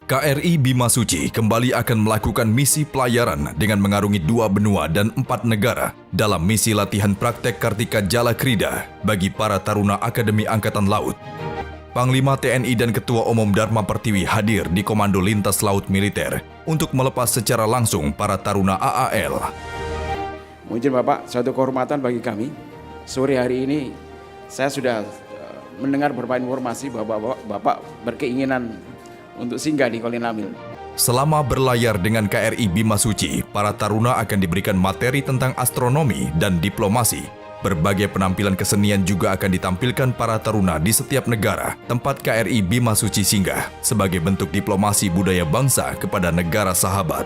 KRI Bima Suci kembali akan melakukan misi pelayaran dengan mengarungi 2 benua dan 4 negara dalam misi latihan praktek Kartika Jala Krida bagi para taruna Akademi Angkatan Laut. Panglima TNI dan Ketua Umum Dharma Pertiwi hadir di Komando Lintas Laut Militer untuk melepas secara langsung para taruna AAL. Mungkin Bapak, suatu kehormatan bagi kami. Sore hari ini saya sudah mendengar beberapa informasi bahwa Bapak berkeinginan untuk singgah di Kolin Lamil. Selama berlayar dengan KRI Bima Suci, para taruna akan diberikan materi tentang astronomi dan diplomasi. Berbagai penampilan kesenian juga akan ditampilkan para taruna di setiap negara tempat KRI Bima Suci singgah sebagai bentuk diplomasi budaya bangsa kepada negara sahabat.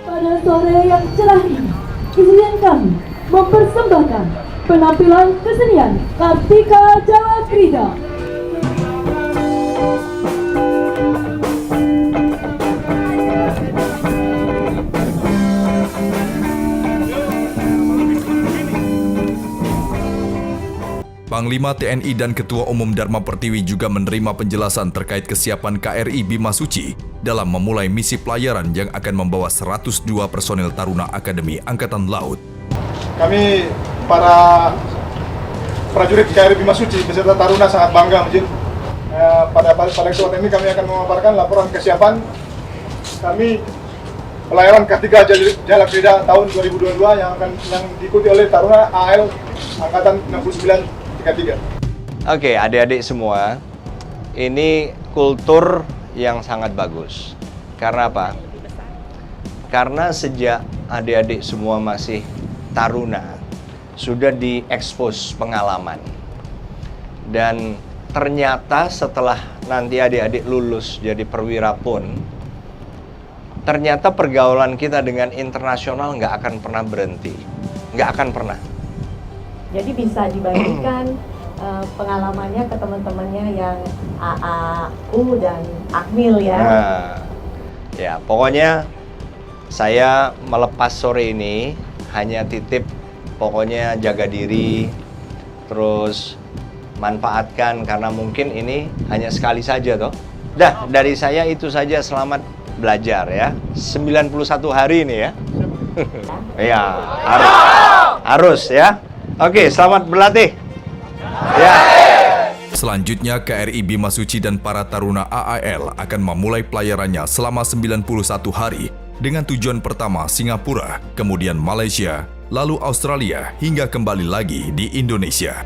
Pada sore yang cerah ini, izinkan kami mempersembahkan penampilan kesenian Kartika Jala Krida. Panglima TNI dan Ketua Umum Dharma Pertiwi juga menerima penjelasan terkait kesiapan KRI Bima Suci dalam memulai misi pelayaran yang akan membawa 102 personel taruna Akademi Angkatan Laut. Kami para prajurit KRI Bima Suci beserta taruna sangat bangga Mujin. Pada kesempatan ini kami akan memaparkan laporan kesiapan kami pelayaran Kartika Jala Krida tahun 2022 yang diikuti oleh taruna AL Angkatan 69 33. Oke, adik-adik semua, ini kultur yang sangat bagus. Karena apa? Karena sejak adik-adik semua masih taruna, sudah diekspos pengalaman. Dan ternyata setelah nanti adik-adik lulus jadi perwira pun, ternyata pergaulan kita dengan internasional nggak akan pernah berhenti. Nggak akan pernah. Jadi bisa dibagikan pengalamannya ke teman-temannya yang AAU dan Akmil ya. Nah, ya pokoknya saya melepas sore ini hanya titip pokoknya jaga diri, terus manfaatkan karena mungkin ini hanya sekali saja toh. Dah, dari saya itu saja, selamat belajar ya. 91 hari ini ya. Ya, harus ya. Oke, selamat berlatih. Ya. Selanjutnya, KRI Bima Suci dan para taruna AAL akan memulai pelayarannya selama 91 hari dengan tujuan pertama Singapura, kemudian Malaysia, lalu Australia hingga kembali lagi di Indonesia.